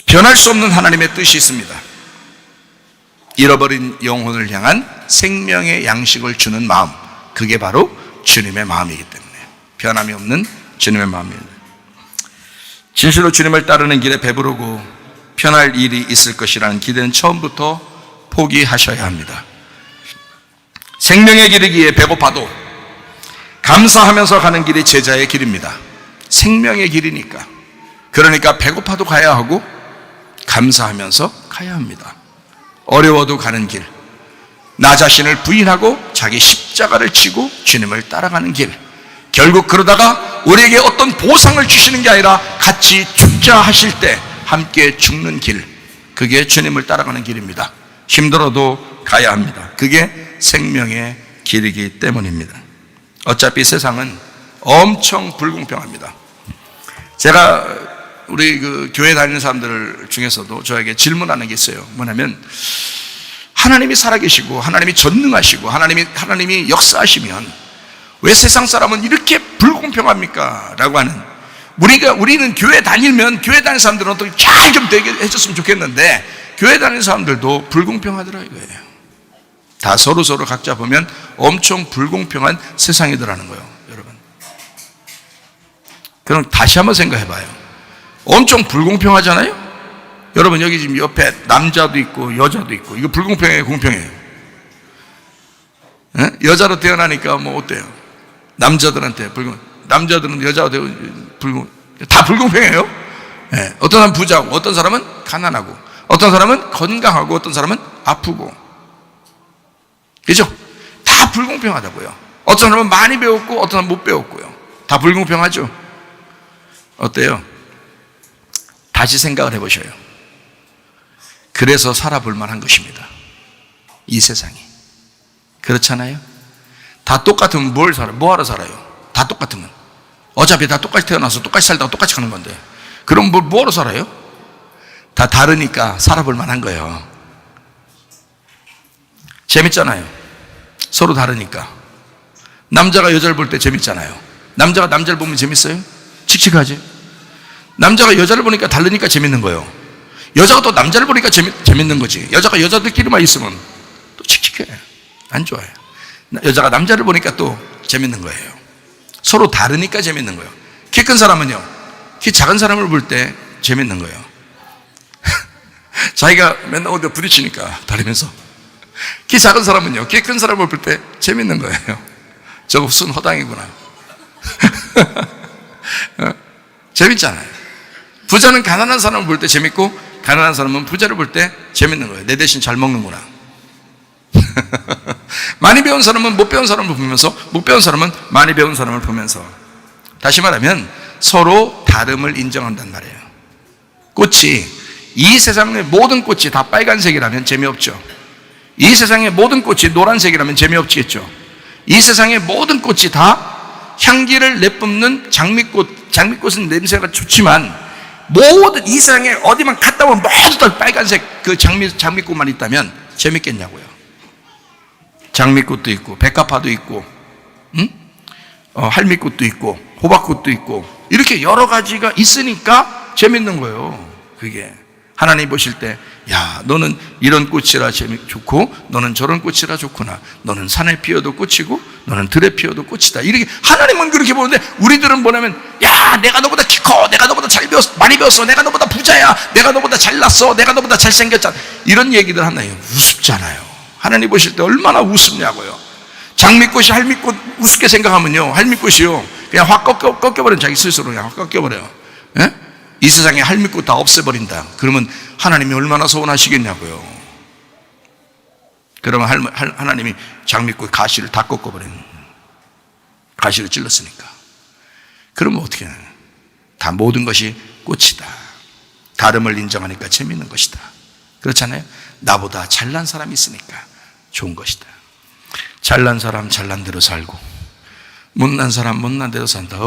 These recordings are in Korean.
변할 수 없는 하나님의 뜻이 있습니다. 잃어버린 영혼을 향한 생명의 양식을 주는 마음, 그게 바로 주님의 마음이기 때문에 변함이 없는 주님의 마음입니다. 진실로 주님을 따르는 길에 배부르고 편할 일이 있을 것이라는 기대는 처음부터 포기하셔야 합니다. 생명의 길이기에 배고파도 감사하면서 가는 길이 제자의 길입니다. 생명의 길이니까. 그러니까 배고파도 가야 하고 감사하면서 가야 합니다. 어려워도 가는 길, 나 자신을 부인하고 자기 십자가를 지고 주님을 따라가는 길, 결국 그러다가 우리에게 어떤 보상을 주시는 게 아니라 같이 죽자 하실 때 함께 죽는 길, 그게 주님을 따라가는 길입니다. 힘들어도 가야 합니다. 그게 생명의 길이기 때문입니다. 어차피 세상은 엄청 불공평합니다. 제가 우리 교회 다니는 사람들 중에서도 저에게 질문하는 게 있어요. 뭐냐면, 하나님이 살아계시고 하나님이 전능하시고 하나님이 역사하시면 왜 세상 사람은 이렇게 불공평합니까? 라고 하는, 우리는 교회 다니면 교회 다니는 사람들은 어떻게 잘 좀 되게 해줬으면 좋겠는데 교회 다니는 사람들도 불공평하더라 이거예요. 다 서로 각자 보면 엄청 불공평한 세상이더라는 거예요, 여러분. 그럼 다시 한번 생각해 봐요. 엄청 불공평하잖아요? 여러분, 여기 지금 옆에 남자도 있고 여자도 있고, 이거 불공평해요, 공평해요? 에? 여자로 태어나니까 뭐 어때요? 남자들한테 남자들은 여자가 되고 다 불공평해요? 네. 어떤 사람은 부자고, 어떤 사람은 가난하고, 어떤 사람은 건강하고, 어떤 사람은 아프고, 그죠? 다 불공평하다고요. 어떤 사람은 많이 배웠고, 어떤 사람은 못 배웠고요. 다 불공평하죠? 어때요? 다시 생각을 해보셔요. 그래서 살아볼 만한 것입니다. 이 세상이. 그렇잖아요? 다 똑같으면 뭐하러 살아요? 다 똑같으면. 어차피 다 똑같이 태어나서 똑같이 살다가 똑같이 가는 건데. 그럼 뭐하러 살아요? 다 다르니까 살아볼 만한 거예요. 재밌잖아요. 서로 다르니까. 남자가 여자를 볼 때 재밌잖아요. 남자가 남자를 보면 재밌어요? 칙칙하지? 남자가 여자를 보니까 다르니까 재밌는 거예요. 여자가 또 남자를 보니까 재밌는 거지. 여자가 여자들끼리만 있으면 또 칙칙해. 안 좋아요. 여자가 남자를 보니까 또 재밌는 거예요. 서로 다르니까 재밌는 거예요. 키 큰 사람은요, 키 작은 사람을 볼 때 재밌는 거예요. 자기가 맨날 어디 부딪히니까 다르면서. 키 작은 사람은요, 키 큰 사람을 볼 때 재밌는 거예요. 저거 순 허당이구나. 재밌잖아요. 부자는 가난한 사람을 볼 때 재밌고, 가난한 사람은 부자를 볼 때 재밌는 거예요. 내 대신 잘 먹는구나. 많이 배운 사람은 못 배운 사람을 보면서, 못 배운 사람은 많이 배운 사람을 보면서. 다시 말하면 서로 다름을 인정한단 말이에요. 꽃이, 이 세상의 모든 꽃이 다 빨간색이라면 재미없죠. 이 세상의 모든 꽃이 노란색이라면 재미없겠죠. 이 세상의 모든 꽃이 다 향기를 내뿜는 장미꽃은 냄새가 좋지만, 모든 이 세상에 어디만 갔다 오면 모두 다 빨간색 그 장미꽃만 있다면 재밌겠냐고요. 장미꽃도 있고 백합화도 있고, 할미꽃도 있고 호박꽃도 있고, 이렇게 여러 가지가 있으니까 재밌는 거예요. 그게 하나님 보실 때, 야, 너는 이런 꽃이라 좋고, 너는 저런 꽃이라 좋구나. 너는 산에 피어도 꽃이고, 너는 들에 피어도 꽃이다. 이렇게 하나님은 그렇게 보는데, 우리들은 뭐냐면, 야, 내가 너보다 키 커, 내가 너보다 잘 배웠어, 많이 배웠어, 내가 너보다 부자야, 내가 너보다 잘났어, 내가 너보다 잘생겼잖아. 이런 얘기들 하나요. 우습잖아요. 하나님 보실 때 얼마나 우습냐고요. 장미꽃이 할미꽃 우습게 생각하면요, 할미꽃이요, 그냥 확 꺾여버린, 자기 스스로 그냥 확 꺾여버려요. 예? 이 세상에 할미꽃 다 없애버린다. 그러면 하나님이 얼마나 서운하시겠냐고요. 그러면 하나님이 장미꽃 가시를 다 꺾어버리는, 가시를 찔렀으니까. 그러면 어떻게 해요? 다 모든 것이 꽃이다. 다름을 인정하니까 재밌는 것이다. 그렇잖아요. 나보다 잘난 사람이 있으니까 좋은 것이다. 잘난 사람 잘난 대로 살고, 못난 사람 못난 대로 산다.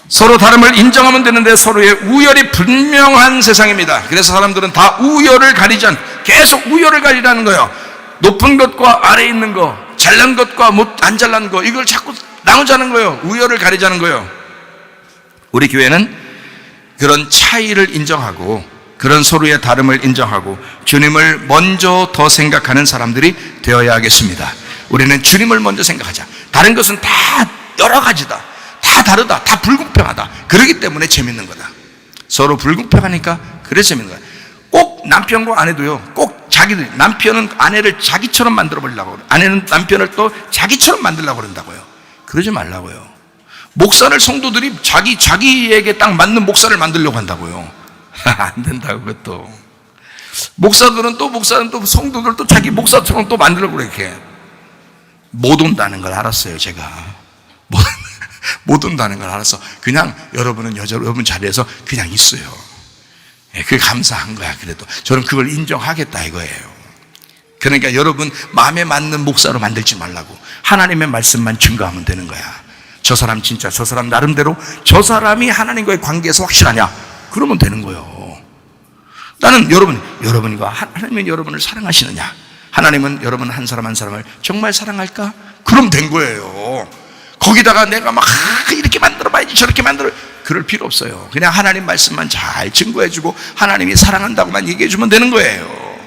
서로 다름을 인정하면 되는데 서로의 우열이 분명한 세상입니다. 그래서 사람들은 다 우열을 계속 우열을 가리라는 거예요. 높은 것과 아래에 있는 거, 잘난 것과 안 잘난 거, 이걸 자꾸 나누자는 거예요. 우열을 가리자는 거예요. 우리 교회는 그런 차이를 인정하고 그런 서로의 다름을 인정하고 주님을 먼저 더 생각하는 사람들이 되어야 하겠습니다. 우리는 주님을 먼저 생각하자. 다른 것은 다 여러 가지다, 다 다르다, 다 불공평하다. 그렇기 때문에 재밌는 거다. 서로 불공평하니까 그래 재밌는 거야. 꼭 남편과 아내도요, 꼭 자기들, 남편은 아내를 자기처럼 만들어 보려고 그래요. 아내는 남편을 또 자기처럼 만들려고 그런다고요. 그러지 말라고요. 목사를 성도들이 자기에게 딱 맞는 목사를 만들려고 한다고요. 안 된다고. 그것도 목사들은 또 성도들 또 자기 목사처럼 또 만들려고 그렇게 못 온다는 걸 알았어요. 제가 못 온다는 걸 알아서 그냥 여러분은 여러분 자리에서 그냥 있어요. 그게 감사한 거야. 그래도 저는 그걸 인정하겠다 이거예요. 그러니까 여러분 마음에 맞는 목사로 만들지 말라고. 하나님의 말씀만 증거하면 되는 거야. 저 사람 진짜 저 사람 나름대로 저 사람이 하나님과의 관계에서 확실하냐? 그러면 되는 거예요. 나는 여러분과 하나님은 여러분을 사랑하시느냐? 하나님은 여러분 한 사람 한 사람을 정말 사랑할까? 그럼 된 거예요. 거기다가 내가 막 이렇게 만들어봐야지 저렇게 만들어 그럴 필요 없어요. 그냥 하나님 말씀만 잘 증거해주고 하나님이 사랑한다고만 얘기해주면 되는 거예요.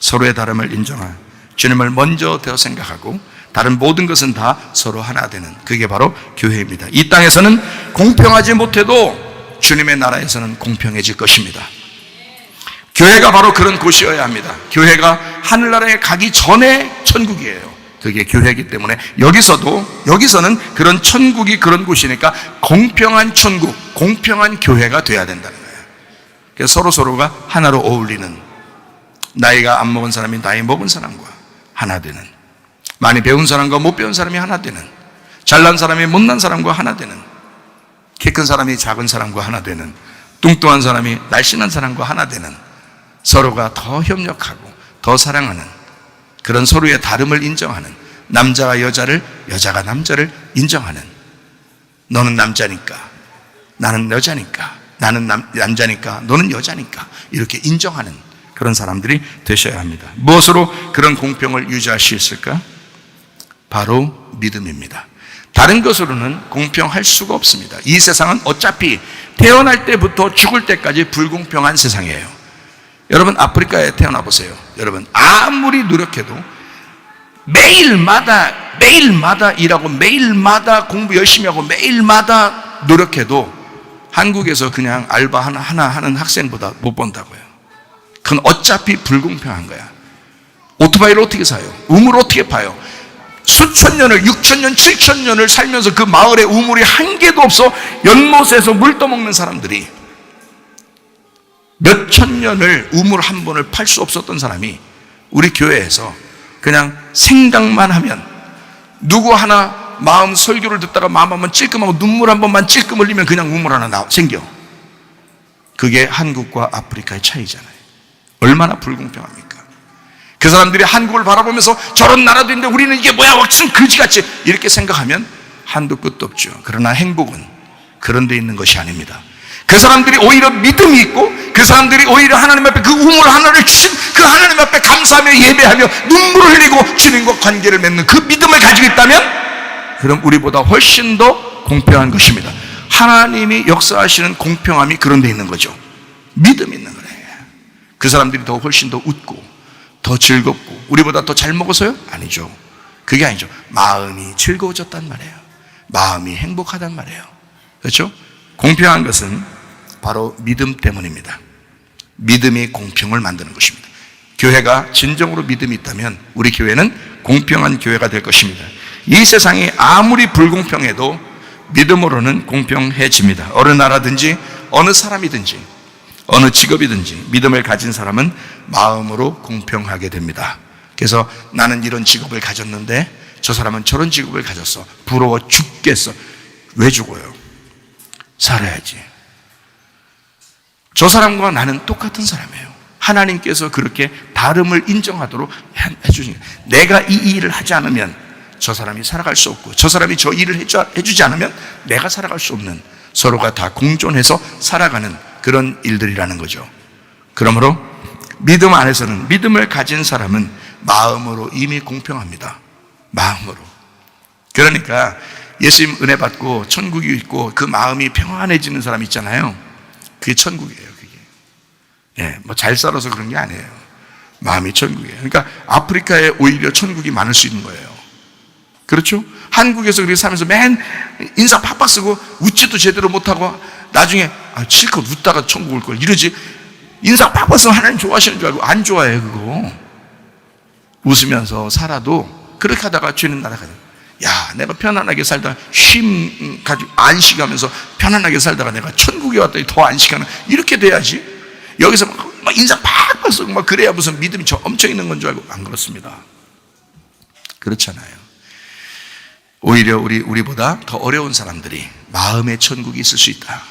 서로의 다름을 인정할 주님을 먼저 더 생각하고 다른 모든 것은 다 서로 하나 되는 그게 바로 교회입니다. 이 땅에서는 공평하지 못해도 주님의 나라에서는 공평해질 것입니다. 교회가 바로 그런 곳이어야 합니다. 교회가 하늘나라에 가기 전에 천국이에요. 그게 교회이기 때문에 여기서는 그런 천국이 그런 곳이니까 공평한 천국, 공평한 교회가 돼야 된다는 거예요. 그래서 서로가 하나로 어울리는, 나이가 안 먹은 사람이 나이 먹은 사람과 하나 되는, 많이 배운 사람과 못 배운 사람이 하나 되는, 잘난 사람이 못난 사람과 하나 되는, 키 큰 사람이 작은 사람과 하나 되는, 뚱뚱한 사람이 날씬한 사람과 하나 되는, 서로가 더 협력하고 더 사랑하는 그런 서로의 다름을 인정하는, 남자가 여자를, 여자가 남자를 인정하는, 너는 남자니까 나는 여자니까, 나는 남자니까 너는 여자니까 이렇게 인정하는 그런 사람들이 되셔야 합니다. 무엇으로 그런 공평을 유지할 수 있을까? 바로 믿음입니다. 다른 것으로는 공평할 수가 없습니다. 이 세상은 어차피 태어날 때부터 죽을 때까지 불공평한 세상이에요. 여러분 아프리카에 태어나 보세요. 여러분 아무리 노력해도 매일마다 일하고 매일마다 공부 열심히 하고 매일마다 노력해도 한국에서 그냥 알바 하나 하는 학생보다 못 번다고요. 그건 어차피 불공평한 거야. 오토바이를 어떻게 사요? 우물을 어떻게 파요? 수천 년을 6,000년 7,000년을 살면서 그 마을에 우물이 한 개도 없어 연못에서 물 떠먹는 사람들이 몇천 년을 우물 한 번을 팔 수 없었던 사람이 우리 교회에서 그냥 생각만 하면, 누구 하나 마음 설교를 듣다가 마음 한번 찔끔하고 눈물 한 번만 찔끔 흘리면 그냥 우물 하나 생겨. 그게 한국과 아프리카의 차이잖아요. 얼마나 불공평합니까? 그 사람들이 한국을 바라보면서 저런 나라도 있는데 우리는 이게 뭐야 왁슨 그지같이 이렇게 생각하면 한도 끝도 없죠. 그러나 행복은 그런 데 있는 것이 아닙니다. 그 사람들이 오히려 믿음이 있고, 그 사람들이 오히려 하나님 앞에 그 우물 하나를 주신 그 하나님 앞에 감사하며 예배하며 눈물을 흘리고 주님과 관계를 맺는 그 믿음을 가지고 있다면, 그럼 우리보다 훨씬 더 공평한 것입니다. 하나님이 역사하시는 공평함이 그런 데 있는 거죠. 믿음 있는 거예요. 그 사람들이 더 훨씬 더 웃고 더 즐겁고, 우리보다 더 잘 먹어서요? 아니죠. 그게 아니죠. 마음이 즐거워졌단 말이에요. 마음이 행복하단 말이에요. 그렇죠? 공평한 것은 바로 믿음 때문입니다. 믿음이 공평을 만드는 것입니다. 교회가 진정으로 믿음이 있다면 우리 교회는 공평한 교회가 될 것입니다. 이 세상이 아무리 불공평해도 믿음으로는 공평해집니다. 어느 나라든지 어느 사람이든지 어느 직업이든지 믿음을 가진 사람은 마음으로 공평하게 됩니다. 그래서 나는 이런 직업을 가졌는데 저 사람은 저런 직업을 가졌어. 부러워 죽겠어. 왜 죽어요? 살아야지. 저 사람과 나는 똑같은 사람이에요. 하나님께서 그렇게 다름을 인정하도록 해주신 거예요. 내가 이 일을 하지 않으면 저 사람이 살아갈 수 없고, 저 사람이 저 일을 해주지 않으면 내가 살아갈 수 없는, 서로가 다 공존해서 살아가는 그런 일들이라는 거죠. 그러므로 믿음 안에서는, 믿음을 가진 사람은 마음으로 이미 공평합니다. 마음으로. 그러니까 예수님 은혜 받고 천국이 있고 그 마음이 평안해지는 사람 있잖아요. 그게 천국이에요, 그게. 예, 뭐 잘 살아서 그런 게 아니에요. 마음이 천국이에요. 그러니까 아프리카에 오히려 천국이 많을 수 있는 거예요. 그렇죠? 한국에서 그렇게 살면서 맨 인사 팍팍 쓰고 웃지도 제대로 못하고 나중에 실컷 웃다가 천국 올 걸 이러지. 인사 팍팍 쓰면 하나님 좋아하시는 줄 알고 안 좋아해요, 그거. 웃으면서 살아도 그렇게 하다가 죄는 날아가요. 야, 내가 편안하게 살다가 쉼 가지고 안식하면서 편안하게 살다가 내가 천국에 왔더니 더 안식하는, 이렇게 돼야지. 여기서 막 인상 팍팍 쓰고 막 그래야 무슨 믿음이 엄청 있는 건 줄 알고. 안 그렇습니다. 그렇잖아요. 오히려 우리보다 더 어려운 사람들이 마음의 천국이 있을 수 있다.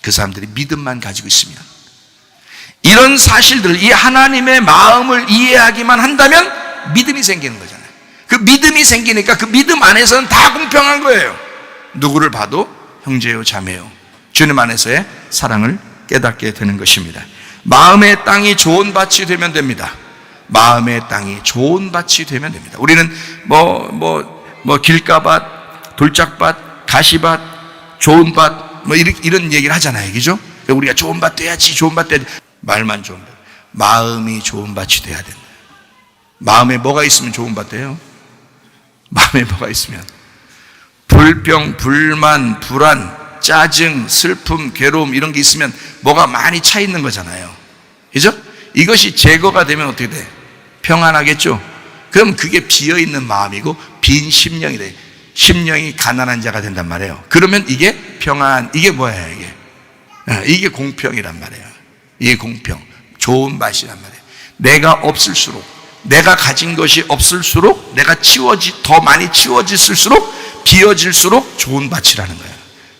그 사람들이 믿음만 가지고 있으면, 이런 사실들, 이 하나님의 마음을 이해하기만 한다면 믿음이 생기는 거잖아요. 그 믿음이 생기니까 그 믿음 안에서는 다 공평한 거예요. 누구를 봐도 형제요 자매요, 주님 안에서의 사랑을 깨닫게 되는 것입니다. 마음의 땅이 좋은 밭이 되면 됩니다. 마음의 땅이 좋은 밭이 되면 됩니다. 우리는 길가밭, 돌짝밭, 가시밭, 좋은 밭, 이런 얘기를 하잖아요, 그죠? 우리가 좋은 밭 돼야지, 좋은 밭 돼야지. 말만 좋은 밭. 마음이 좋은 밭이 돼야 된다. 마음에 뭐가 있으면 좋은 밭 돼요? 마음에 뭐가 있으면 불평, 불만, 불안, 짜증, 슬픔, 괴로움 이런 게 있으면 뭐가 많이 차 있는 거잖아요, 그죠? 이것이 제거가 되면 어떻게 돼? 평안하겠죠? 그럼 그게 비어있는 마음이고 빈 심령이 돼. 심령이 가난한 자가 된단 말이에요. 그러면 이게 평안, 이게 뭐예요? 이게 공평이란 말이에요. 이게 공평, 좋은 밭이란 말이에요. 내가 없을수록, 내가 가진 것이 없을수록, 내가 더 많이 치워질수록, 비어질수록 좋은 밭이라는 거예요.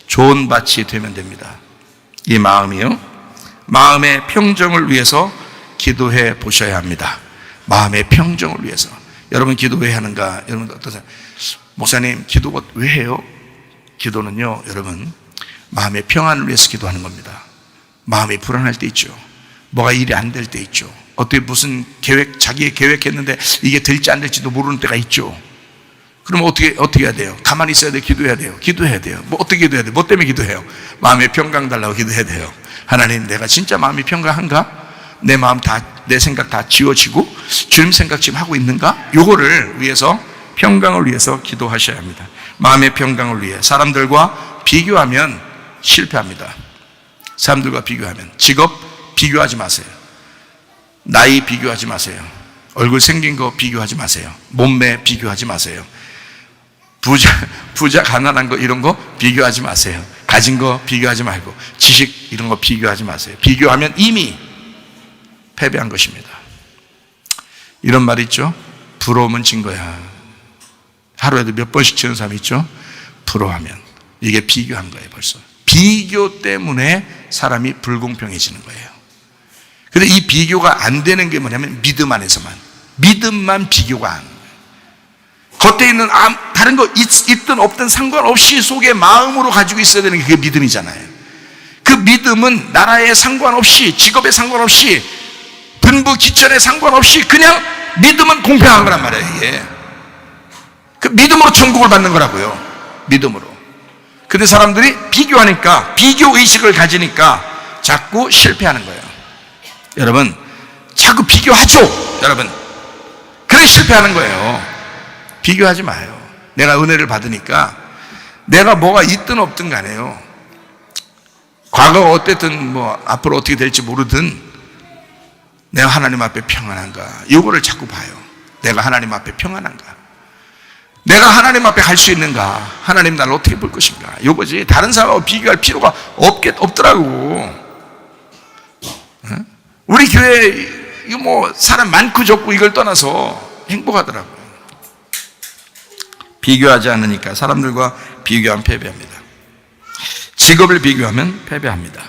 좋은 밭이 되면 됩니다. 이 마음이요, 마음의 평정을 위해서 기도해 보셔야 합니다. 마음의 평정을 위해서. 여러분 기도 왜 하는가? 여러분 어떠세요? 목사님 기도 왜 해요? 기도는요, 여러분 마음의 평안을 위해서 기도하는 겁니다. 마음이 불안할 때 있죠. 뭐가 일이 안 될 때 있죠. 어떻게 무슨 자기 계획했는데 이게 될지 안 될지도 모르는 때가 있죠. 그럼 어떻게 해야 돼요? 가만히 있어야 돼요? 기도해야 돼요? 기도해야 돼요. 어떻게 기도해야 돼요? 뭐 때문에 기도해요? 마음의 평강 달라고 기도해야 돼요. 하나님, 내가 진짜 마음이 평강한가? 내 마음 내 생각 다 지워지고 주님 생각 지금 하고 있는가? 요거를 위해서, 평강을 위해서 기도하셔야 합니다. 마음의 평강을 위해. 사람들과 비교하면 실패합니다. 사람들과 비교하면. 직업 비교하지 마세요. 나이 비교하지 마세요. 얼굴 생긴 거 비교하지 마세요. 몸매 비교하지 마세요. 부자 가난한 거 이런 거 비교하지 마세요. 가진 거 비교하지 말고, 지식 이런 거 비교하지 마세요. 비교하면 이미 패배한 것입니다. 이런 말 있죠? 부러우면 진 거야. 하루에도 몇 번씩 지는 사람이 있죠? 부러워하면. 이게 비교한 거예요, 벌써. 비교 때문에 사람이 불공평해지는 거예요. 근데 이 비교가 안 되는 게 뭐냐면 믿음 안에서만. 믿음만 비교가 안 돼요. 겉에 있는 다른 거 있든 없든 상관없이 속에 마음으로 가지고 있어야 되는 게 그게 믿음이잖아요. 그 믿음은 나라에 상관없이, 직업에 상관없이, 분부 기천에 상관없이 그냥 믿음은 공평한 거란 말이에요, 이게. 그 믿음으로 천국을 받는 거라고요. 믿음으로. 근데 사람들이 비교하니까, 비교 의식을 가지니까 자꾸 실패하는 거예요. 여러분, 자꾸 비교하죠, 여러분. 그래 실패하는 거예요. 비교하지 마요. 내가 은혜를 받으니까 내가 뭐가 있든 없든 간에요, 과거가 어땠든 앞으로 어떻게 될지 모르든 내가 하나님 앞에 평안한가, 이거를 자꾸 봐요. 내가 하나님 앞에 평안한가, 내가 하나님 앞에 갈 수 있는가, 하나님 나를 어떻게 볼 것인가, 이거지. 다른 사람하고 비교할 필요가 없더라고. 우리 교회 이거 사람 많고 적고 이걸 떠나서 행복하더라고요. 비교하지 않으니까. 사람들과 비교하면 패배합니다. 직업을 비교하면 패배합니다.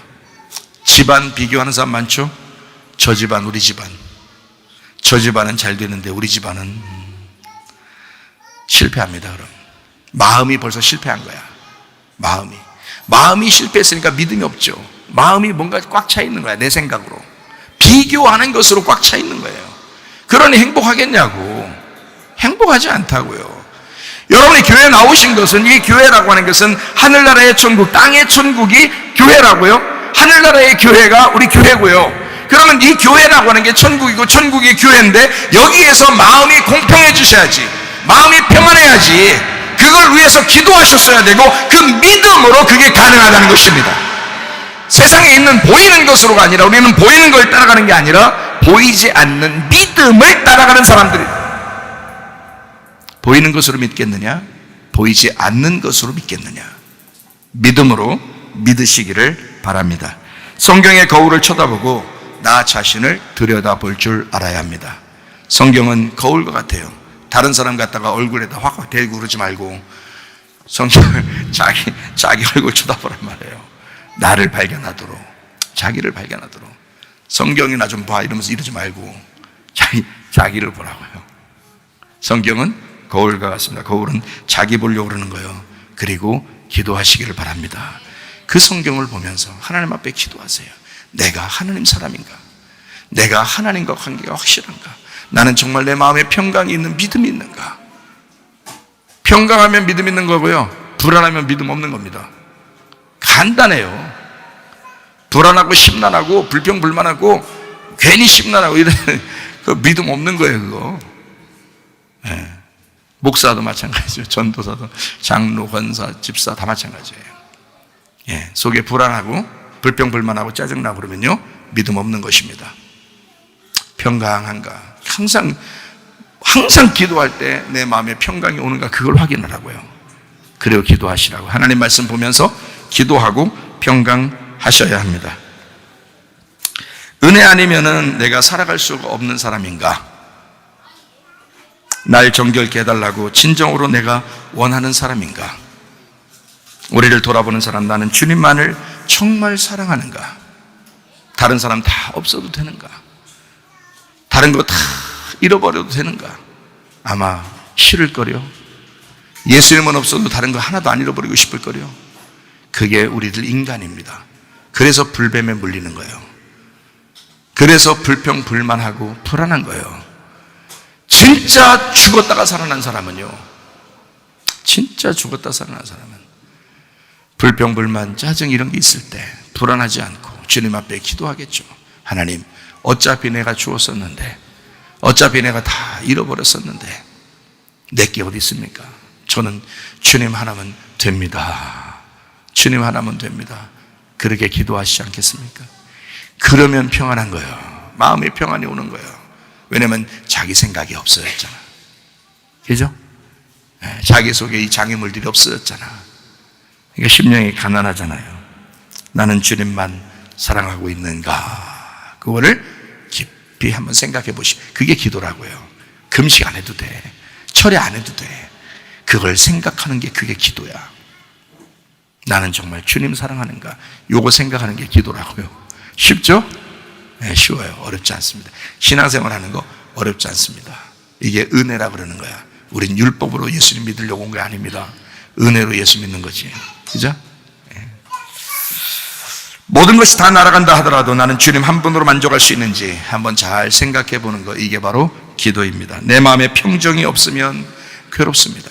집안 비교하는 사람 많죠? 저 집안, 우리 집안. 저 집안은 잘 되는데 우리 집안은 실패합니다. 그럼 마음이 벌써 실패한 거야. 마음이 실패했으니까 믿음이 없죠. 마음이 뭔가 꽉 차 있는 거야, 내 생각으로. 비교하는 것으로 꽉 차 있는 거예요. 그러니 행복하겠냐고. 행복하지 않다고요. 여러분이 교회에 나오신 것은, 이 교회라고 하는 것은 하늘나라의 천국, 땅의 천국이 교회라고요. 하늘나라의 교회가 우리 교회고요. 그러면 이 교회라고 하는 게 천국이고 천국이 교회인데 여기에서 마음이 공평해지셔야지, 마음이 평안해야지, 그걸 위해서 기도하셨어야 되고 그 믿음으로 그게 가능하다는 것입니다. 세상에 있는 보이는 것으로가 아니라, 우리는 보이는 걸 따라가는 게 아니라 보이지 않는 믿음을 따라가는 사람들이. 보이는 것으로 믿겠느냐, 보이지 않는 것으로 믿겠느냐. 믿음으로 믿으시기를 바랍니다. 성경의 거울을 쳐다보고 나 자신을 들여다볼 줄 알아야 합니다. 성경은 거울과 같아요. 다른 사람 갖다가 얼굴에다 확 대고 그러지 말고 성경을 자기 얼굴 쳐다보란 말이에요. 나를 발견하도록, 자기를 발견하도록. 성경이나 좀 봐 이러면서 이러지 말고 자기를 보라고요. 성경은 거울과 같습니다. 거울은 자기 보려고 그러는 거예요. 그리고 기도하시기를 바랍니다. 그 성경을 보면서 하나님 앞에 기도하세요. 내가 하나님 사람인가? 내가 하나님과 관계가 확실한가? 나는 정말 내 마음에 평강이 있는 믿음이 있는가? 평강하면 믿음 있는 거고요, 불안하면 믿음 없는 겁니다. 간단해요. 불안하고 심란하고 불평불만하고 괜히 심란하고 이런 그 믿음 없는 거예요, 그거. 네. 목사도 마찬가지죠. 전도사도, 장로, 권사, 집사 다 마찬가지예요. 예, 속에 불안하고 불평불만하고 짜증나고 그러면요, 믿음 없는 것입니다. 평강한가? 항상 기도할 때 내 마음에 평강이 오는가, 그걸 확인하라고요. 그리고 기도하시라고. 하나님 말씀 보면서 기도하고 평강하셔야 합니다. 은혜 아니면은 내가 살아갈 수가 없는 사람인가? 날 정결케 해달라고 진정으로 내가 원하는 사람인가? 우리를 돌아보는 사람, 나는 주님만을 정말 사랑하는가? 다른 사람 다 없어도 되는가? 다른 거 다 잃어버려도 되는가? 아마 싫을 거려. 예수님은 없어도 다른 거 하나도 안 잃어버리고 싶을 거려. 그게 우리들 인간입니다. 그래서 불뱀에 물리는 거예요. 그래서 불평불만하고 불안한 거예요. 진짜 죽었다가 살아난 사람은요, 진짜 죽었다 살아난 사람은 불평불만, 짜증 이런 게 있을 때 불안하지 않고 주님 앞에 기도하겠죠. 하나님, 어차피 내가 죽었었는데, 어차피 내가 다 잃어버렸었는데 내게 어디 있습니까? 저는 주님 하나면 됩니다. 주님 하나면 됩니다. 그렇게 기도하시지 않겠습니까? 그러면 평안한 거예요. 마음의 평안이 오는 거예요. 왜냐면 자기 생각이 없어졌잖아. 그죠? 자기 속에 이 장애물들이 없어졌잖아. 그러니까 심령이 가난하잖아요. 나는 주님만 사랑하고 있는가? 그거를 깊이 한번 생각해 보시고, 그게 기도라고요. 금식 안 해도 돼. 철회 안 해도 돼. 그걸 생각하는 게 그게 기도야. 나는 정말 주님 사랑하는가? 요거 생각하는 게 기도라고요. 쉽죠? 네, 쉬워요. 어렵지 않습니다. 신앙생활 하는 거 어렵지 않습니다. 이게 은혜라 그러는 거야. 우린 율법으로 예수님 믿으려고 온 게 아닙니다. 은혜로 예수 믿는 거지. 그죠? 네. 모든 것이 다 날아간다 하더라도 나는 주님 한 분으로 만족할 수 있는지 한번 잘 생각해 보는 거, 이게 바로 기도입니다. 내 마음에 평정이 없으면 괴롭습니다.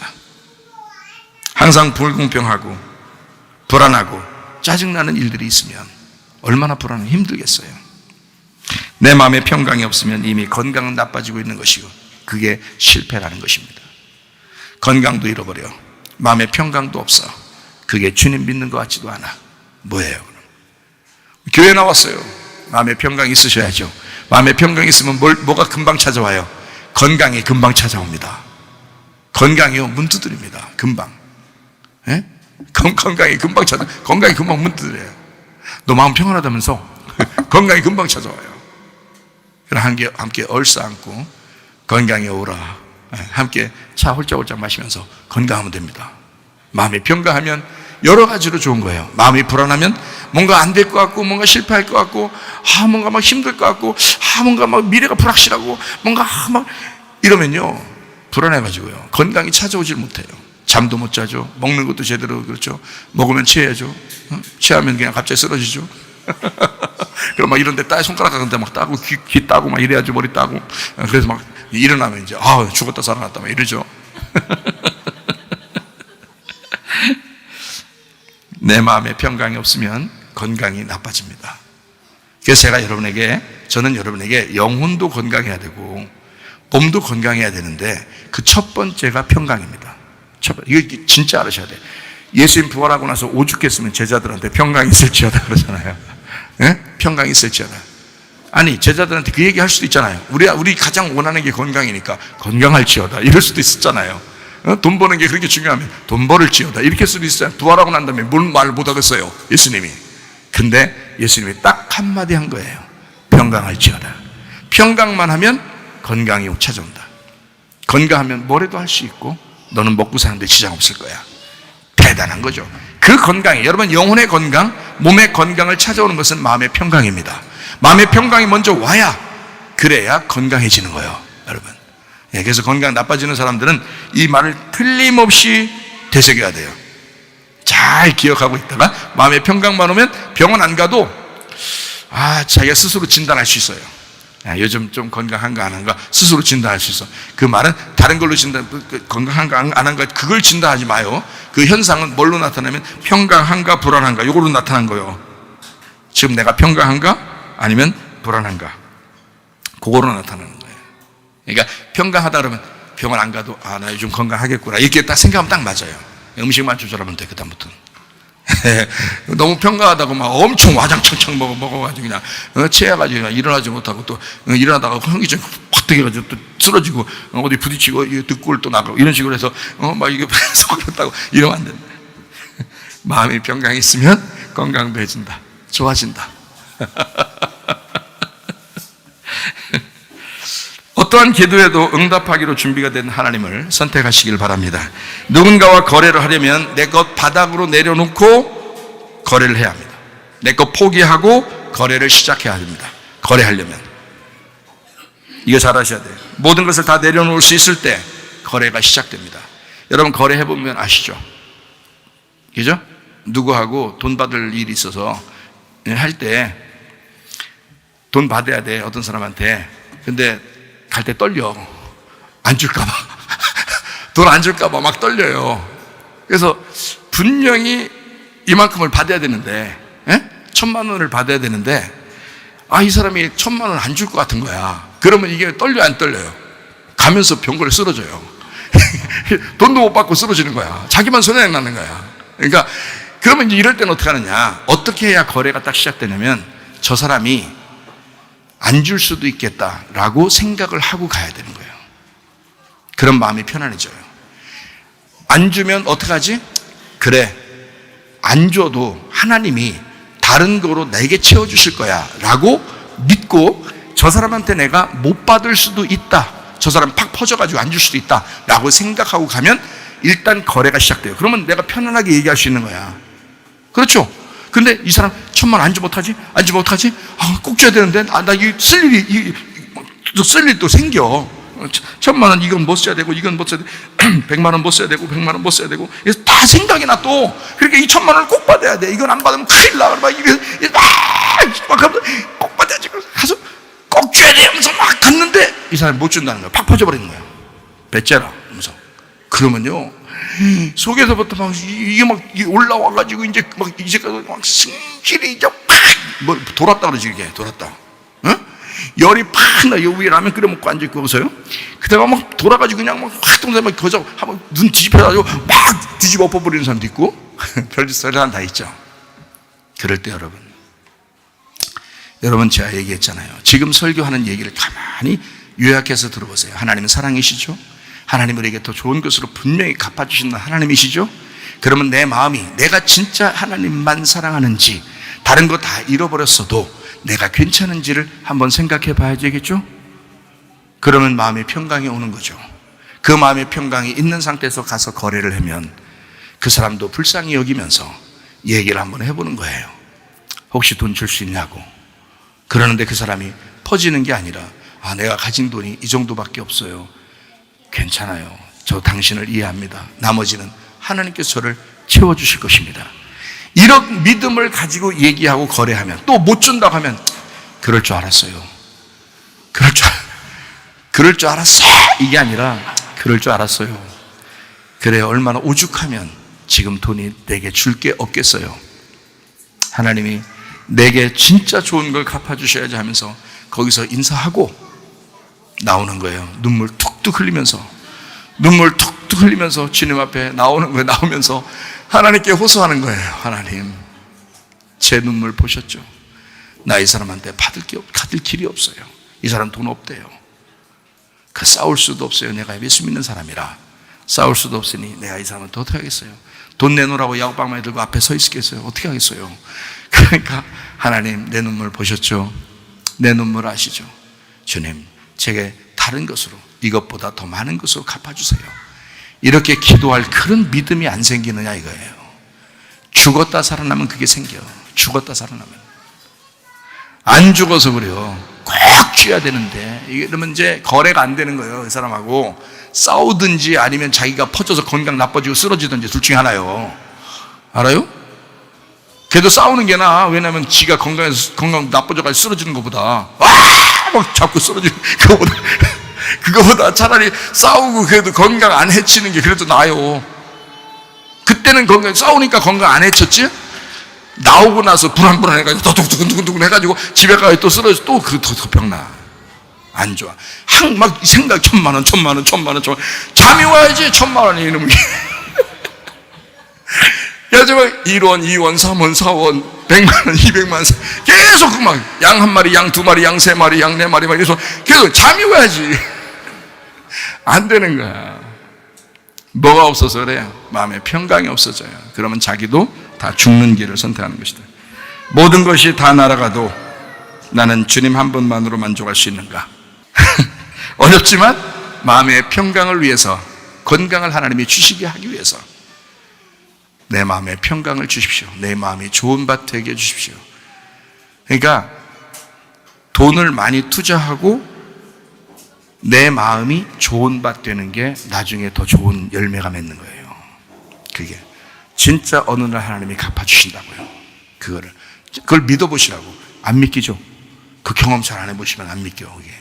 항상 불공평하고 불안하고 짜증나는 일들이 있으면 얼마나 불안하고 힘들겠어요. 내 마음에 평강이 없으면 이미 건강은 나빠지고 있는 것이고, 그게 실패라는 것입니다. 건강도 잃어버려, 마음에 평강도 없어. 그게 주님 믿는 것 같지도 않아. 뭐예요 그럼? 교회 나왔어요. 마음에 평강이 있으셔야죠. 마음에 평강이 있으면 뭐가 금방 찾아와요? 건강이 금방 찾아옵니다. 건강이요, 문 두드립니다. 금방. 예? 건강이 금방 건강이 금방 문 두드려요. 너 마음 평안하다면서 건강이 금방 찾아와요. 그럼 함께 얼싸안고 건강에 오라. 함께 차 홀짝홀짝 마시면서 건강하면 됩니다. 마음이 평강하면 여러 가지로 좋은 거예요. 마음이 불안하면 뭔가 안 될 것 같고, 뭔가 실패할 것 같고, 뭔가 막 힘들 것 같고, 뭔가 막 미래가 불확실하고, 뭔가 막 이러면요, 불안해가지고요, 건강이 찾아오질 못해요. 잠도 못 자죠. 먹는 것도 제대로, 그렇죠. 먹으면 취해야죠. 취하면 그냥 갑자기 쓰러지죠. 그럼 막 이런 데 손가락 같은 데 막 따고, 귀 따고 막 이래야죠. 머리 따고. 그래서 막 일어나면 이제 죽었다 살아났다 막 이러죠. 내 마음에 평강이 없으면 건강이 나빠집니다. 그래서 저는 여러분에게 영혼도 건강해야 되고 몸도 건강해야 되는데 그 첫 번째가 평강입니다. 이거 진짜 알으셔야 돼요. 예수님 부활하고 나서 오죽했으면 제자들한테 평강이 있을지어다 그러잖아요. 예? 평강이 있을지어다. 아니, 제자들한테 그 얘기 할 수도 있잖아요. 우리 가장 원하는 게 건강이니까 건강할지어다 이럴 수도 있었잖아요. 돈 버는 게 그렇게 중요하면 돈 벌을지어다 이렇게 할 수도 있어요. 부활하고 난 다음에 뭘 말 못하겠어요, 예수님이. 근데 예수님이 딱 한마디 한 거예요. 평강할지어다. 평강만 하면 건강이 찾아온다. 건강하면 뭐래도 할 수 있고 너는 먹고 사는데 지장 없을 거야. 대단한 거죠. 그 건강이, 여러분, 영혼의 건강, 몸의 건강을 찾아오는 것은 마음의 평강입니다. 마음의 평강이 먼저 와야, 그래야 건강해지는 거예요, 여러분. 그래서 건강 나빠지는 사람들은 이 말을 틀림없이 되새겨야 돼요. 잘 기억하고 있다가 마음의 평강만 오면 병원 안 가도 자기가 스스로 진단할 수 있어요. 요즘 좀 건강한가 안 한가 스스로 진단할 수 있어. 그 말은 다른 걸로 건강한가 안 한가 그걸 진단하지 마요. 그 현상은 뭘로 나타나면 평강한가 불안한가 이걸로 나타난 거예요. 지금 내가 평강한가 아니면 불안한가 그거로 나타나는 거예요. 그러니까 평강하다 그러면 병원 안 가도 나 요즘 건강하겠구나 이렇게 딱 생각하면 딱 맞아요. 음식만 조절하면 돼. 그다음부터는 너무 평가하다고 막 엄청 와장창창 먹어가지고 그냥 체해가지고 그냥 일어나지 못하고 또 일어나다가 현기증 확 되게가지고 또 쓰러지고 어디 부딪히고 득골 또 나가고 이런 식으로 해서 막 이게 속였다고 이러면 안 된다. 마음이 평강이 있으면 건강도 해진다. 좋아진다. 어떠한 기도에도 응답하기로 준비가 된 하나님을 선택하시길 바랍니다. 누군가와 거래를 하려면 내 것 바닥으로 내려놓고 거래를 해야 합니다. 내 것 포기하고 거래를 시작해야 합니다. 거래하려면 이거 잘 아셔야 돼요. 모든 것을 다 내려놓을 수 있을 때 거래가 시작됩니다. 여러분 거래해보면 아시죠? 그죠? 누구하고 돈 받을 일이 있어서 할 때 돈 받아야 돼, 어떤 사람한테. 근데 갈 때 떨려. 안 줄까봐. 돈 안 줄까봐 막 떨려요. 그래서 분명히 이만큼을 받아야 되는데, 1,000만 원을 받아야 되는데, 이 사람이 1,000만 원 안 줄 것 같은 거야. 그러면 이게 떨려, 안 떨려요? 가면서 병걸에 쓰러져요. 돈도 못 받고 쓰러지는 거야. 자기만 손해가 나는 거야. 그러니까, 그러면 이제 이럴 때는 어떻게 하느냐. 어떻게 해야 거래가 딱 시작되냐면, 저 사람이 안 줄 수도 있겠다라고 생각을 하고 가야 되는 거예요. 그런 마음이 편안해져요. 안 주면 어떡하지? 그래, 안 줘도 하나님이 다른 거로 내게 채워주실 거야 라고 믿고 저 사람한테 내가 못 받을 수도 있다, 저 사람 팍 퍼져가지고 안 줄 수도 있다 라고 생각하고 가면 일단 거래가 시작돼요. 그러면 내가 편안하게 얘기할 수 있는 거야. 그렇죠? 근데 이 사람 1,000만 안 주면 어떡하지? 안 주면 어떡하지? 꼭 줘야 되는데 나 이 쓸 일이 또 생겨. 1,000만 원 이건 못 써야 되고 이건 못 써야 되고 100만 원 못 써야 되고 100만 원 못 써야 되고 그래서 다 생각이 나 또. 그러니까 이 1,000만 원을 꼭 받아야 돼. 이건 안 받으면 큰일 나. 막 꼭 받아야지. 가서 꼭 줘야 돼 하면서 막 갔는데 이 사람이 못 준다는 거야. 팍 퍼져버리는 거야. 배째라 하면서. 그러면요 속에서부터 막 이게 막 올라와가지고 이제 막 승질이 이제 팍 돌았다 그러지. 이게 돌았다. 열이 팍 나. 요 위에 라면 끓여 먹고 앉아 있고 거기서요. 그다가 막 돌아가지고 그냥 막 활동해서 막 거저 한번 눈 뒤집혀가지고 막 뒤집어 엎어버리는 사람도 있고 별짓 사람 다 있죠. 그럴 때 여러분 제가 얘기했잖아요. 지금 설교하는 얘기를 가만히 요약해서 들어보세요. 하나님은 사랑이시죠? 하나님은 우리에게 더 좋은 것으로 분명히 갚아주시는 하나님이시죠? 그러면 내 마음이 내가 진짜 하나님만 사랑하는지 다른 거 다 잃어버렸어도 내가 괜찮은지를 한번 생각해 봐야 되겠죠? 그러면 마음의 평강이 오는 거죠. 그 마음의 평강이 있는 상태에서 가서 거래를 하면 그 사람도 불쌍히 여기면서 얘기를 한번 해보는 거예요. 혹시 돈 줄 수 있냐고. 그러는데 그 사람이 퍼지는 게 아니라 내가 가진 돈이 이 정도밖에 없어요. 괜찮아요. 저 당신을 이해합니다. 나머지는 하나님께서 저를 채워주실 것입니다. 이런 믿음을 가지고 얘기하고 거래하면 또 못 준다고 하면 그럴 줄 알았어요. 그럴 줄 알았어. 이게 아니라 그럴 줄 알았어요. 그래 얼마나 오죽하면 지금 돈이 내게 줄 게 없겠어요. 하나님이 내게 진짜 좋은 걸 갚아주셔야지 하면서 거기서 인사하고 나오는 거예요. 눈물 툭툭 흘리면서 주님 앞에 나오는 거예요. 나오면서 하나님께 호소하는 거예요. 하나님, 제 눈물 보셨죠? 나 이 사람한테 받을 길이 없어요. 이 사람 돈 없대요. 싸울 수도 없어요. 내가 예수 믿는 사람이라 싸울 수도 없으니 내가 이 사람한테 어떻게 하겠어요? 돈 내놓으라고 야구방망이 들고 앞에 서 있겠어요? 어떻게 하겠어요? 그러니까 하나님, 내 눈물 보셨죠? 내 눈물 아시죠? 주님, 제게 다른 것으로, 이것보다 더 많은 것으로 갚아주세요. 이렇게 기도할 그런 믿음이 안 생기느냐 이거예요. 죽었다 살아나면 그게 생겨. 죽었다 살아나면. 안 죽어서 그래요. 꼭 쥐어야 되는데, 이러면 이제 거래가 안 되는 거예요. 이 사람하고 싸우든지 아니면 자기가 퍼져서 건강 나빠지고 쓰러지든지 둘 중에 하나요. 알아요? 걔도 싸우는 게 나아. 왜냐면 지가 건강 나빠져가지고 쓰러지는 것보다 막 잡고 쓰러지는 그거보다 차라리 싸우고 그래도 건강 안 해치는 게 그래도 나아요. 그때는 싸우니까 건강 안 해쳤지? 나오고 나서 불안해가지고 더 두근두근 해가지고 집에 가서 또 쓰러져, 또 더 병나. 안 좋아. 막 생각 천만원 잠이 와야지. 1000만원이 이놈이. 그래서 막 1원, 2원, 3원, 4원, 100만원, 200만원 계속 막 양 한 마리, 양 두 마리, 양 세 마리, 양 네 마리 막 이래서 계속 잠이 와야지. 안 되는 거야. 뭐가 없어서 그래요? 마음에 평강이 없어져요. 그러면 자기도 다 죽는 길을 선택하는 것이다. 모든 것이 다 날아가도 나는 주님 한 분만으로 만족할 수 있는가? 어렵지만 마음의 평강을 위해서, 건강을 하나님이 주시게 하기 위해서 내 마음의 평강을 주십시오. 내 마음이 좋은 밭 되게 해주십시오. 그러니까 돈을 많이 투자하고 내 마음이 좋은 밭 되는 게 나중에 더 좋은 열매가 맺는 거예요. 그게 진짜 어느 날 하나님이 갚아주신다고요. 그걸 믿어보시라고. 안 믿기죠? 그 경험 잘 안 해보시면 안 믿겨요. 그게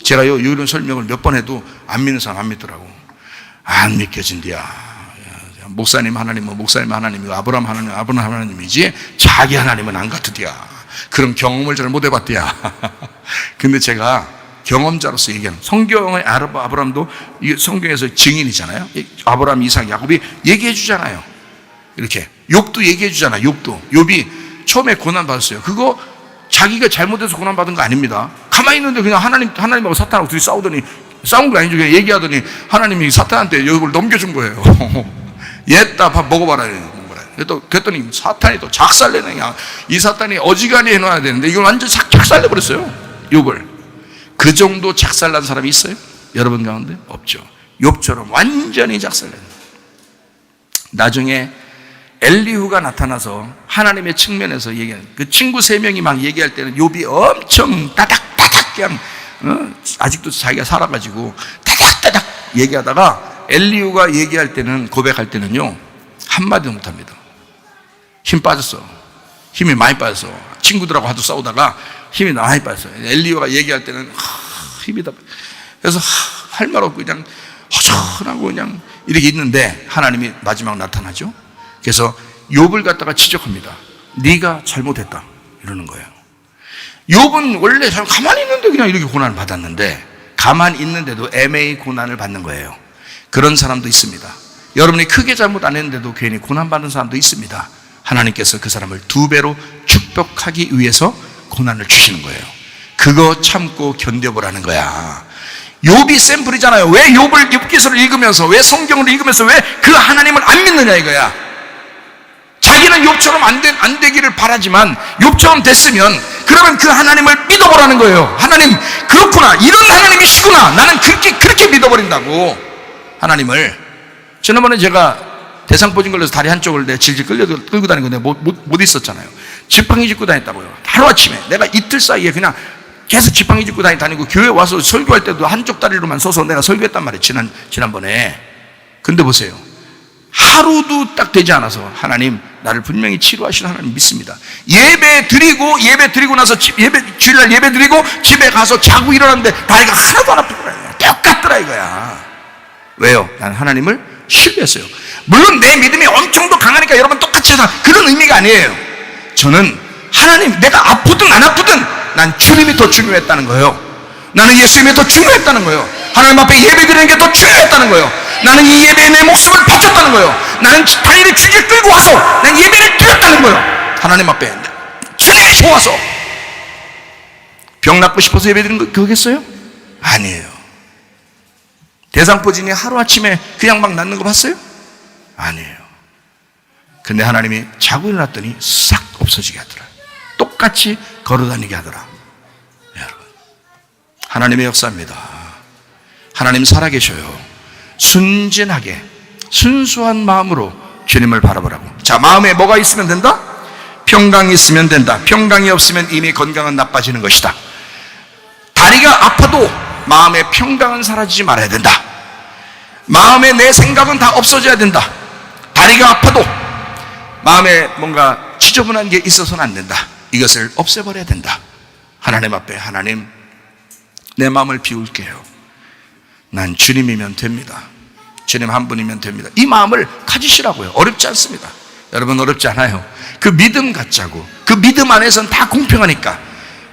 제가요 이런 설명을 몇 번 해도 안 믿는 사람 안 믿더라고. 안 믿겨진디야. 목사님 하나님은 목사님 하나님이고 아브라함 하나님은 아브라함 하나님이지 자기 하나님은 안 같으디야. 그런 경험을 잘 못 해봤디야. 근데 제가 경험자로서 얘기하는, 성경의 아브라함도 성경에서 증인이잖아요. 아브라함, 이삭, 야곱이 얘기해 주잖아요. 이렇게 욥도 얘기해 주잖아요. 욥이 처음에 고난 받았어요. 그거 자기가 잘못해서 고난 받은 거 아닙니다. 가만히 있는데 그냥 하나님하고 사탄하고 둘이 싸운 거 아니죠. 그냥 얘기하더니 하나님이 사탄한테 욥을 넘겨준 거예요. 얘따 밥 먹어봐라. 그랬더니 사탄이 또 작살내는 거야. 이 사탄이 어지간히 해놔야 되는데 이걸 완전 작살내버렸어요. 욥을. 그 정도 작살난 사람이 있어요? 여러분 가운데? 없죠. 욥처럼 완전히 작살낸. 나중에 엘리후가 나타나서 하나님의 측면에서 얘기하는, 그 친구 3명이 막 얘기할 때는 욥이 엄청 따닥따닥 그냥 아직도 자기가 살아가지고 따닥따닥 얘기하다가 엘리후가 얘기할 때는, 고백할 때는요 한마디도 못합니다. 힘 빠졌어. 힘이 많이 빠졌어. 친구들하고 하도 싸우다가 힘이 많이 빠졌어요. 엘리후가 얘기할 때는 힘이 다, 그래서 할 말 없고 그냥 허전하고 그냥 이렇게 있는데 하나님이 마지막 나타나죠. 그래서 욥을 갖다가 지적합니다. 네가 잘못했다 이러는 거예요. 욥은 원래 잘 가만히 있는데 그냥 이렇게 고난을 받았는데, 가만히 있는데도 애매히 고난을 받는 거예요. 그런 사람도 있습니다. 여러분이 크게 잘못 안 했는데도 괜히 고난받는 사람도 있습니다. 하나님께서 그 사람을 2배로 축복하기 위해서 고난을 주시는 거예요. 그거 참고 견뎌보라는 거야. 욥이 샘플이잖아요. 왜 욥기서를 읽으면서, 왜 성경을 읽으면서 왜 그 하나님을 안 믿느냐 이거야. 자기는 욥처럼 안 되기를 바라지만 욥처럼 됐으면 그러면 그 하나님을 믿어보라는 거예요. 하나님 그렇구나, 이런 하나님이시구나, 나는 그렇게 믿어버린다고 하나님을. 지난번에 제가 대상포진 걸려서 다리 한쪽을 내가 질질 끌고 다니고 내가 못 있었잖아요. 지팡이 짚고 다녔다고요. 하루아침에 내가 이틀 사이에 그냥 계속 지팡이 짚고 다니고 교회 와서 설교할 때도 한쪽 다리로만 서서 내가 설교했단 말이에요. 지난번에. 근데 보세요, 하루도 딱 되지 않아서 하나님 나를 분명히 치료하시는 하나님 믿습니다. 예배 드리고 나서 주일날 예배 드리고 집에 가서 자고 일어났는데 다리가 하나도 안 아프더라고요. 똑같더라 이거야. 왜요? 나는 하나님을 신뢰했어요. 물론 내 믿음이 엄청 더 강하니까 여러분 똑같이 해서 그런 의미가 아니에요. 저는 하나님, 내가 아프든 안 아프든 난 주님이 더 중요했다는 거예요. 나는 예수님이 더 중요했다는 거예요. 하나님 앞에 예배 드리는 게 더 중요했다는 거예요. 나는 이 예배에 내 목숨을 바쳤다는 거예요. 나는 다리를 주길 끌고 와서 난 예배를 드렸다는 거예요. 하나님 앞에 주님이 좋아서. 병 낫고 싶어서 예배 드리는 거 그거겠어요? 아니에요. 대상포진이 하루아침에 그냥 막 낫는 거 봤어요? 아니에요. 근데 하나님이 자고 일어났더니 싹 없어지게 하더라. 똑같이 걸어다니게 하더라. 여러분, 하나님의 역사입니다. 하나님 살아계셔요. 순진하게 순수한 마음으로 주님을 바라보라고. 자, 마음에 뭐가 있으면 된다? 평강이 있으면 된다. 평강이 없으면 이미 건강은 나빠지는 것이다. 다리가 아파도 마음의 평강은 사라지지 말아야 된다. 마음에 내 생각은 다 없어져야 된다. 다리가 아파도 마음에 뭔가 지저분한 게 있어서는 안 된다. 이것을 없애버려야 된다. 하나님 앞에, 하나님, 내 마음을 비울게요. 난 주님이면 됩니다. 주님 한 분이면 됩니다. 이 마음을 가지시라고요. 어렵지 않습니다. 여러분, 어렵지 않아요. 그 믿음 갖자고. 그 믿음 안에서는 다 공평하니까.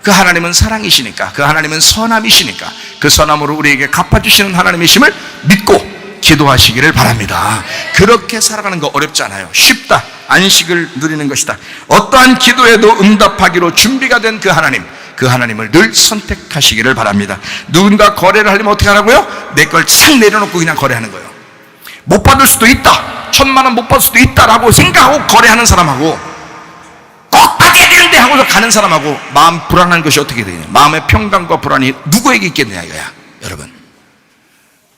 그 하나님은 사랑이시니까, 그 하나님은 선함이시니까, 그 선함으로 우리에게 갚아주시는 하나님이심을 믿고 기도하시기를 바랍니다. 그렇게 살아가는 거 어렵지 않아요. 쉽다. 안식을 누리는 것이다. 어떠한 기도에도 응답하기로 준비가 된 그 하나님, 그 하나님을 늘 선택하시기를 바랍니다. 누군가 거래를 하려면 어떻게 하라고요? 내 걸 싹 내려놓고 그냥 거래하는 거예요. 못 받을 수도 있다, 1,000만 원 못 받을 수도 있다라고 생각하고 거래하는 사람하고, 꼭 받아야 되는데 하고서 가는 사람하고, 마음 불안한 것이 어떻게 되냐? 마음의 평강과 불안이 누구에게 있겠느냐 이거야. 여러분,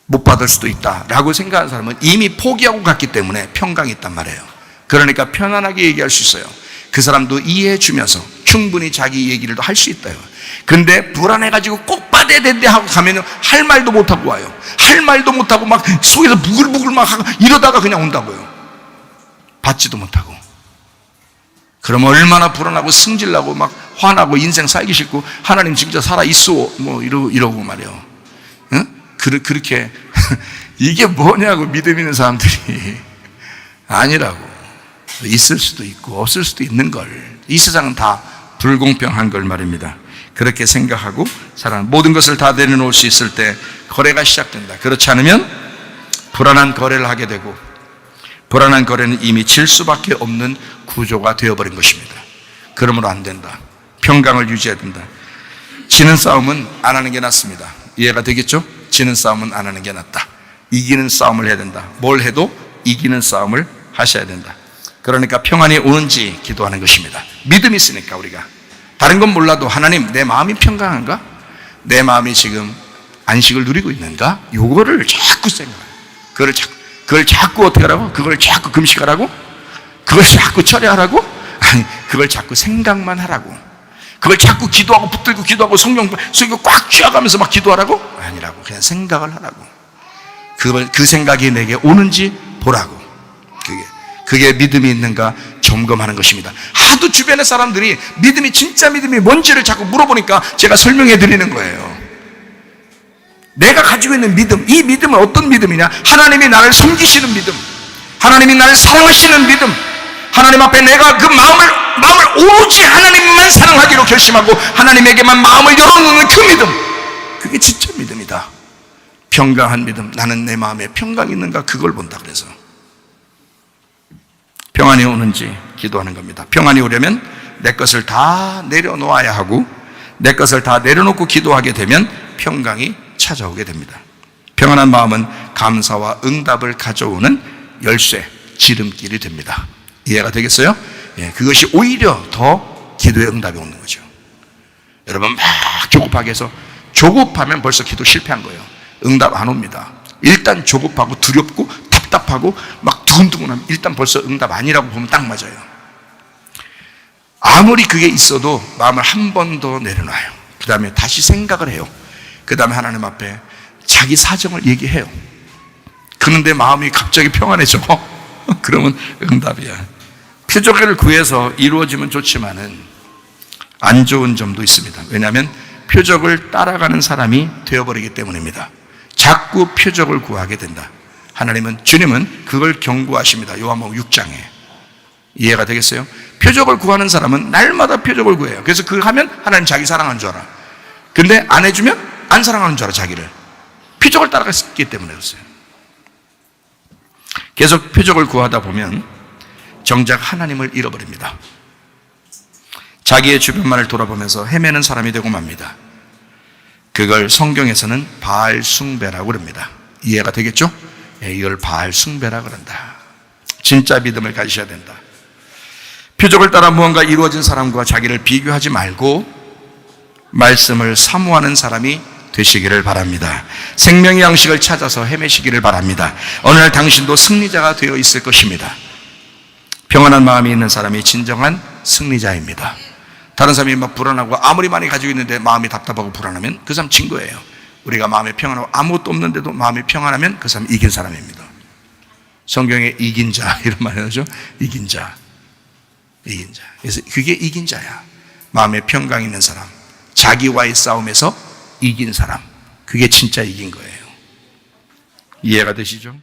못 받을 수도 있다라고 생각하는 사람은 이미 포기하고 갔기 때문에 평강이 있단 말이에요. 그러니까 편안하게 얘기할 수 있어요. 그 사람도 이해해 주면서 충분히 자기 얘기를 할 수 있다요. 근데 불안해가지고 꼭 받아야 된대 하고 가면 할 말도 못하고 와요. 할 말도 못하고 막 속에서 부글부글 막 하고 이러다가 그냥 온다고요. 받지도 못하고. 그러면 얼마나 불안하고 승질나고 막 화나고 인생 살기 싫고, 하나님 진짜 살아있어 뭐 이러고 말이에요. 응? 그렇게 이게 뭐냐고 믿음 있는 사람들이. 아니라고. 있을 수도 있고 없을 수도 있는 걸. 이 세상은 다 불공평한 걸 말입니다. 그렇게 생각하고 살아가는, 모든 것을 다 내려놓을 수 있을 때 거래가 시작된다. 그렇지 않으면 불안한 거래를 하게 되고, 불안한 거래는 이미 질 수밖에 없는 구조가 되어버린 것입니다. 그러므로 안 된다. 평강을 유지해야 된다. 지는 싸움은 안 하는 게 낫습니다. 이해가 되겠죠? 지는 싸움은 안 하는 게 낫다. 이기는 싸움을 해야 된다. 뭘 해도 이기는 싸움을 하셔야 된다. 그러니까 평안이 오는지 기도하는 것입니다. 믿음이 있으니까 우리가. 다른 건 몰라도 하나님, 내 마음이 평강한가? 내 마음이 지금 안식을 누리고 있는가? 요거를 자꾸 생각해요. 그걸 자꾸 어떻게 하라고? 그걸 자꾸 금식하라고? 그걸 자꾸 철회하라고? 아니, 그걸 자꾸 생각만 하라고. 그걸 자꾸 기도하고 붙들고 기도하고 성경 꽉 쥐어가면서 막 기도하라고? 아니라고. 그냥 생각을 하라고. 그 생각이 내게 오는지 보라고. 그게 믿음이 있는가 점검하는 것입니다. 하도 주변의 사람들이 믿음이, 진짜 믿음이 뭔지를 자꾸 물어보니까 제가 설명해 드리는 거예요. 내가 가지고 있는 믿음, 이 믿음은 어떤 믿음이냐? 하나님이 나를 섬기시는 믿음, 하나님이 나를 사랑하시는 믿음, 하나님 앞에 내가 그 마음을 오로지 하나님만 사랑하기로 결심하고 하나님에게만 마음을 열어놓는 그 믿음, 그게 진짜 믿음이다. 평강한 믿음. 나는 내 마음에 평강이 있는가, 그걸 본다. 그래서 평안이 오는지 기도하는 겁니다. 평안이 오려면 내 것을 다 내려놓아야 하고, 내 것을 다 내려놓고 기도하게 되면 평강이 찾아오게 됩니다. 평안한 마음은 감사와 응답을 가져오는 열쇠, 지름길이 됩니다. 이해가 되겠어요? 예, 그것이 오히려 더 기도의 응답이 오는 거죠. 여러분 막 조급하게 해서, 조급하면 벌써 기도 실패한 거예요. 응답 안 옵니다. 일단 조급하고 두렵고 답답하고 막 두근두근하면 일단 벌써 응답 아니라고 보면 딱 맞아요. 아무리 그게 있어도 마음을 한 번 더 내려놔요. 그 다음에 다시 생각을 해요. 그 다음에 하나님 앞에 자기 사정을 얘기해요. 그런데 마음이 갑자기 평안해져. 그러면 응답이야. 표적을 구해서 이루어지면 좋지만은 안 좋은 점도 있습니다. 왜냐하면 표적을 따라가는 사람이 되어버리기 때문입니다. 자꾸 표적을 구하게 된다. 주님은 그걸 경고하십니다. 요한복음 6장에. 이해가 되겠어요? 표적을 구하는 사람은 날마다 표적을 구해요. 그래서 그거 하면 하나님 자기 사랑하는 줄 알아. 근데 안 해주면 안 사랑하는 줄 알아, 자기를. 표적을 따라갔기 때문에 그랬어요. 계속 표적을 구하다 보면 정작 하나님을 잃어버립니다. 자기의 주변만을 돌아보면서 헤매는 사람이 되고 맙니다. 그걸 성경에서는 바알 숭배라고 그럽니다. 이해가 되겠죠? 이걸 바알 숭배라 그런다. 진짜 믿음을 가지셔야 된다. 표적을 따라 무언가 이루어진 사람과 자기를 비교하지 말고 말씀을 사모하는 사람이 되시기를 바랍니다. 생명의 양식을 찾아서 헤매시기를 바랍니다. 어느 날 당신도 승리자가 되어 있을 것입니다. 평안한 마음이 있는 사람이 진정한 승리자입니다. 다른 사람이 막 불안하고 아무리 많이 가지고 있는데 마음이 답답하고 불안하면 그 사람 진 거예요. 우리가 마음이 평안하고 아무것도 없는데도 마음이 평안하면 그 사람 이긴 사람입니다. 성경에 이긴 자 이런 말을 하죠. 이긴 자. 이긴 자. 그래서 그게 이긴 자야. 마음에 평강 있는 사람, 자기와의 싸움에서 이긴 사람, 그게 진짜 이긴 거예요. 이해가 되시죠?